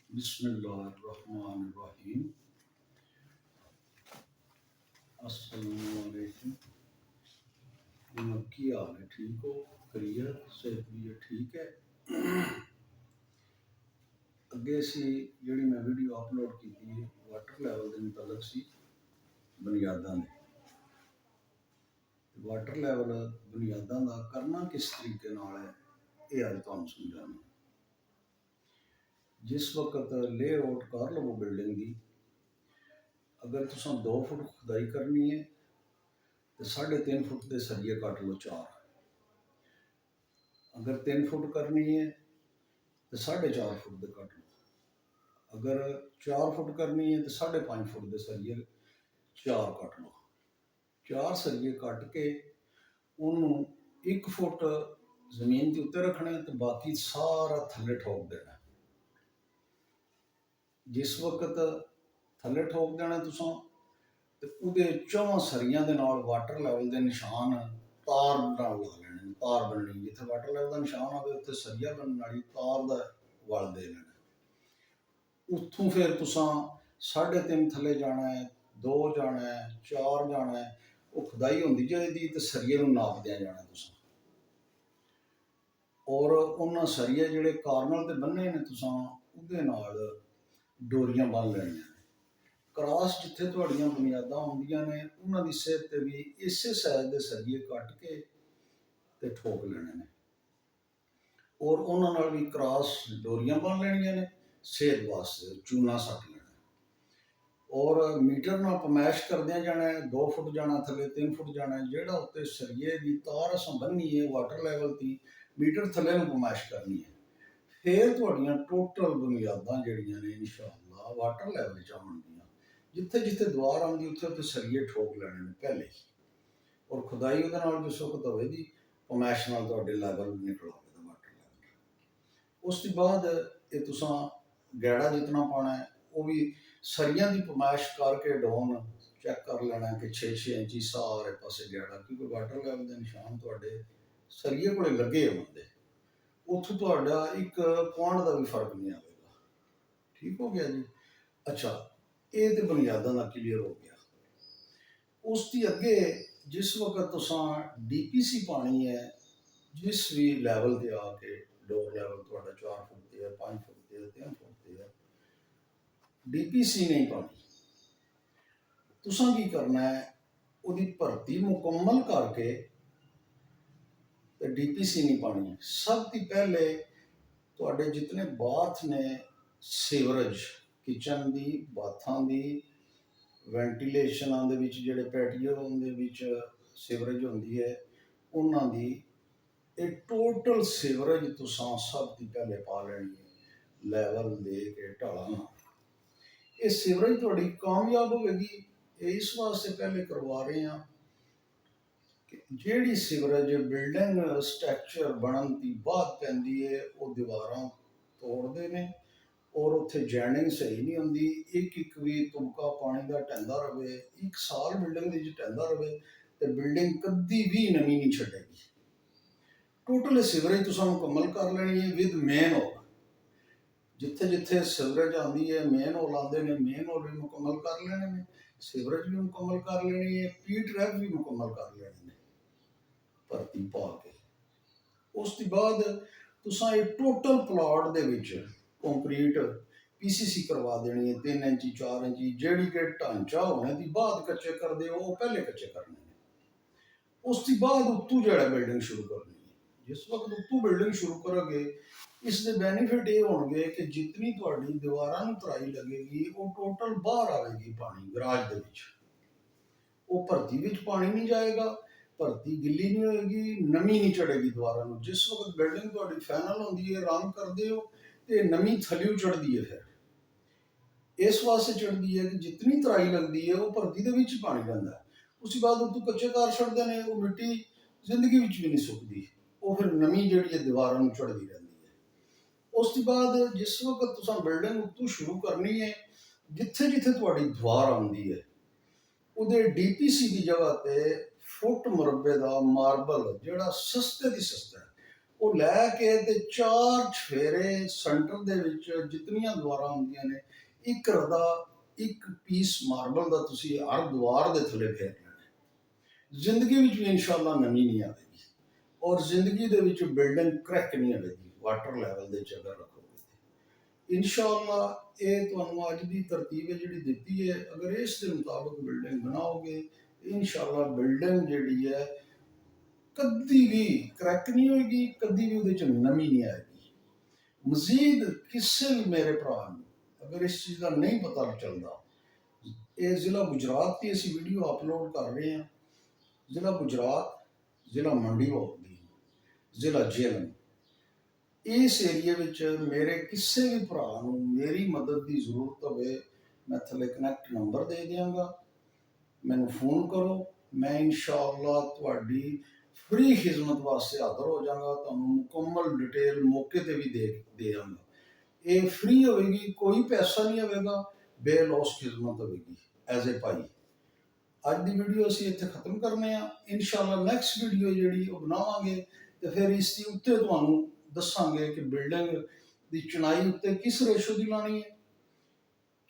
बिस्मिल्लाहिर्रहमानिर्रहीम। अस्सलामुअलैकुम। की हाल है? ठीक हो? करियर सेहत भी है? ठीक है। अगे असी जी मैं वीडियो अपलोड की थी वाटर लैवल के मुतलक सी बुनियादा वाटर लैवल बुनियादा का करना किस तरीके नाल है ये अज तुहानूं समझाना। जिस वक्त ले आउट कर लवो बिल्डिंग की, अगर तुसां 2 फुट खुदाई करनी है तो 3.5 फुट के सरिये कट लो 4। अगर 3 फुट करनी है तो 4.5 फुट के कट लो। अगर 4 फुट करनी है तो 5.5 फुट के सरिये 4 कट लो। 4 सरिये कट के उन्होंने 1 फुट जमीन के उत्ते रखने तो बाकी सारा थले ठोक देना। जिस वक्त थले ठोक देना तुसां तो उहदे 4 सरियां दे नाल वाटर लैवल के निशान तार नाल ला लेने। तार बननी जिथे वाटर लैवल का निशान आवे उत्थे सरिया बनने वाली तार का वल दे लेना। उत्थों फिर तुसां 3.5 थले जाना है, 2 जाना है, 4 जाना है। वो खुदाई होंदी जाएगी तो सरिये नूं नापदिया जाना तुसां। और उन्हां सरिये जिहड़े कार्नल ते बन्ने ने तुसां उहदे नाल डोरियां बन लेनियां। क्रॉस जिथे तुहाड़ियां बुनियादां आउंदियां ने उन्हां दी सेहत ते भी इसे साइज के सरिये कट के ते ठोक लेने ने। और उन्हां नाल भी क्रॉस डोरियां बन लेनियां ने सेहत वास्ते, चूना सट लेना। और मीटर नाल पमैश करदे जाना है। 2 फुट जाना थले, 3 फुट जाना है। जिहड़ा उत्ते सरिये की तार असां बन्नी है वाटर लैवल की, मीटर थले नूं पमैश करनी है। फिर तुहाड़ियां टोटल बुनियादां जिहड़ियां ने इंशाअल्लाह वाटर लैवल च आउणगियां। जिथे जिथे दीवार आउंदी उत्थे उत्थे सरिये ठोक लेने ने पहले ही। और खुदाई उहदे नाल जिस वक्त होवेगी पमैश नाल तुहाडे लैवल निकल आवेगा वाटर लैवल। उसके बाद ये तुसां गैड़ा जितना पाना है वो भी सरियां की पमैश करके डाउन चैक कर लेना कि 6-6 इंची सारे पासे गैड़ा, क्योंकि वाटर लैवल के निशान तुहाडे सरिये कोले लगे होंदे। उत्थों तुहाडा एक पॉइंट का भी फर्क नहीं आएगा। ठीक हो गया जी। अच्छा, ये तो बुनियादां दा क्लीयर हो गया। उसकी अगे जिस वक्त तुसां DPC पानी है, जिस भी लैवल ते आके डोर लैवल तुहाडा 4 फुट ते है, 5 फुट ते है, 3 फुट ते है, DPC नहीं पानी। तुसां की करना है, उसकी भर्ती मुकम्मल करके DPC नहीं पानी। सब तो पहले तुहाडे जितने बाथ ने सीवरेज किचन की, बाथां की, वेंटिलेशनां दे विच जिहड़े पैटियो उहदे विच सीवरेज होंदी है उन्हां दी एक टोटल सीवरेज तुसां सब तो पहले पा लेनी है लैवल दे के ढालां नाल। ये सीवरेज तुहाडी कामयाब होगी। इस वास्ते पहले करवा रहे हैं कि जिहड़ी सीवरेज बिल्डिंग स्ट्रक्चर बनन दी बाद पैंदी है वो दीवारां तोड़दे ने और उत्थे जैनिंग सही नहीं होंदी। एक एक भी तुबका पानी का टहंदा रहे, 1 साल बिल्डिंग के टहंदा रहे तो बिल्डिंग कदी भी नमी नहीं छड्डेगी। टोटल सीवरेज तुसां मुकम्मल कर लेनी है विद मेन होल। जिथे जिथे सीवरेज आती है मेन होल आते हैं, मेन होल भी मुकम्मल कर लेने ने, सीवरेज भी मुकम्मल कर लेनी है, पी ट्रैप भी मुकम्मल कर लेने ने भर्ती पा के। उसके बाद तुसां ये टोटल प्लॉट दे विच कंक्रीट PCC करवा देनी है 3 इंची 4 इंची, जेड़ी के ढांचा होने की बाद कच्चे कर दे वो पहले कच्चे करने। उसके बाद उत्तू जड़ा बिल्डिंग शुरू करनी है। जिस वक्त उत्तू बिल्डिंग शुरू करोगे इसके बेनीफिट ये होंगे कि जितनी तुहाडी दीवारां नूं तराई लगेगी वो टोटल बाहर आएगी पानी गराज दे विच। वो भर्ती विच पानी नहीं जाएगा, भर्ती गिल्ली नहीं होएगी, नमी नहीं चढ़ेगी दीवारां नूं। जिस वक्त बिल्डिंग तुहाडी फाइनल होंदी है रंग करदे हो तो नमी थल्लियों चढ़ती है। फिर इस वास्ते चढ़ती है कि जितनी तराई लगती है वो भर्ती दे विच पानी रहिंदा है। उसके बाद उत्तों कच्चे कार छड्डदे ने, वो मिट्टी जिंदगी विच भी नहीं सुकदी, वो फिर नमी जिहड़ी है दीवारां नूं चढ़दी रहिंदी है। उसके बाद जिस वक्त तुसां बिल्डिंग उत्तों शुरू करनी है, जिथे जिथे तुहाडी दीवार आउंदी है उहदे DPC की जगह ते फुट मुरब्बे का मार्बल जिहड़ा सस्ते दी सस्ता है ਉਹ ਲੈ ਕੇ ਤੇ 4 ਚਫੇਰੇ ਸੈਂਟਰ ਦੇ ਵਿੱਚ ਜਿਤਨੀਆਂ ਦੀਵਾਰਾਂ ਹੁੰਦੀਆਂ ਨੇ, ਇੱਕ ਰਦਾ, ਇੱਕ ਪੀਸ ਮਾਰਬਲ ਦਾ ਤੁਸੀਂ ਹਰ ਦੀਵਾਰ ਦੇ ਥੱਲੇ ਫੇਰ ਲੈਣਾ। ਜ਼ਿੰਦਗੀ ਵਿੱਚ ਵੀ ਇਨਸ਼ਾਅੱਲਾ ਨਮੀ ਨਹੀਂ ਆਵੇਗੀ, ਔਰ ਜ਼ਿੰਦਗੀ ਦੇ ਵਿੱਚ ਬਿਲਡਿੰਗ ਕਰੈਕ ਨਹੀਂ ਆਵੇਗੀ ਵਾਟਰ ਲੈਵਲ ਦੇ 'ਚ ਅਗਰ ਰੱਖੋਗੇ ਤੇ। ਇਨਸ਼ਾਅੱਲਾ ਇਹ ਤੁਹਾਨੂੰ ਅੱਜ ਦੀ ਤਰਤੀਬ ਹੈ ਜਿਹੜੀ ਦਿੱਤੀ ਹੈ, ਅਗਰ ਇਸ ਦੇ ਮੁਤਾਬਕ ਬਿਲਡਿੰਗ ਬਣਾਓਗੇ, ਇਨਸ਼ਾਅੱਲਾ ਬਿਲਡਿੰਗ ਜਿਹੜੀ ਹੈ ਕਦੀ ਵੀ ਕਰੈਕ ਨਹੀਂ ਹੋਏਗੀ, ਕਦੀ ਵੀ ਉਹਦੇ 'ਚ ਨਮੀ ਨਹੀਂ ਆਏਗੀ। ਮਜ਼ੀਦ ਕਿਸੇ ਵੀ ਮੇਰੇ ਭਰਾ ਨੂੰ ਅਗਰ ਇਸ ਚੀਜ਼ ਦਾ ਨਹੀਂ ਪਤਾ ਚੱਲਦਾ, ਇਹ ਜ਼ਿਲ੍ਹਾ ਗੁਜਰਾਤ ਦੀ ਅਸੀਂ ਵੀਡੀਓ ਅਪਲੋਡ ਕਰ ਰਹੇ ਹਾਂ। ਜ਼ਿਲ੍ਹਾ ਗੁਜਰਾਤ, ਜ਼ਿਲ੍ਹਾ ਮੰਡੀ ਬਹਾਉਦੀ, ਜ਼ਿਲ੍ਹਾ ਜੇਲਮ, ਇਸ ਏਰੀਏ ਵਿੱਚ ਮੇਰੇ ਕਿਸੇ ਵੀ ਭਰਾ ਨੂੰ ਮੇਰੀ ਮਦਦ ਦੀ ਜ਼ਰੂਰਤ ਹੋਵੇ, ਮੈਂ ਥੱਲੇ ਕਨੈਕਟ ਨੰਬਰ ਦੇ ਦਿਆਂਗਾ, ਮੈਨੂੰ ਫੋਨ ਕਰੋ। ਮੈਂ ਇਨਸ਼ਾਅੱਲਾ ਤੁਹਾਡੀ ਫ੍ਰੀ ਖਿਦਮਤ ਵਾਸਤੇ ਹਾਜ਼ਰ ਹੋ ਜਾਵਾਂਗਾ, ਤੁਹਾਨੂੰ ਮੁਕੰਮਲ ਡਿਟੇਲ ਮੌਕੇ ਤੇ ਵੀ ਦੇ ਦਿਆਂਗਾ। ਇਹ ਫ੍ਰੀ ਹੋਵੇਗੀ, ਕੋਈ ਪੈਸਾ ਨਹੀਂ ਹੋਵੇਗਾ, ਬੇਲੌਸ ਖਿਦਮਤ ਹੋਵੇਗੀ ਐਜ਼ ਏ ਭਾਈ। ਅੱਜ ਦੀ ਵੀਡੀਓ ਅਸੀਂ ਇੱਥੇ ਖਤਮ ਕਰਨੇ ਆ। ਇਨਸ਼ਾਅੱਲਾ ਨੈਕਸਟ ਵੀਡੀਓ ਜਿਹੜੀ ਉਹ ਬਣਾਵਾਂਗੇ ਤੇ ਫਿਰ ਇਸ ਦੇ ਉੱਤੇ ਤੁਹਾਨੂੰ ਦੱਸਾਂਗੇ ਕਿ ਬਿਲਡਿੰਗ ਦੀ ਚੁਣਾਈ ਉੱਤੇ ਕਿਸ ਰੇਸ਼ੋ ਦੀ ਲਾਣੀ ਹੈ,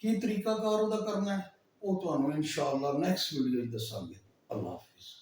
ਕੀ ਤਰੀਕਾਕਾਰ ਉਹਦਾ ਕਰਨਾ ਹੈ, ਉਹ ਤੁਹਾਨੂੰ ਇਨਸ਼ਾਅੱਲਾ ਨੈਕਸਟ ਵੀਡੀਓ 'ਚ ਦੱਸਾਂਗੇ। ਅੱਲਾਹ ਹਾਫਿਜ਼।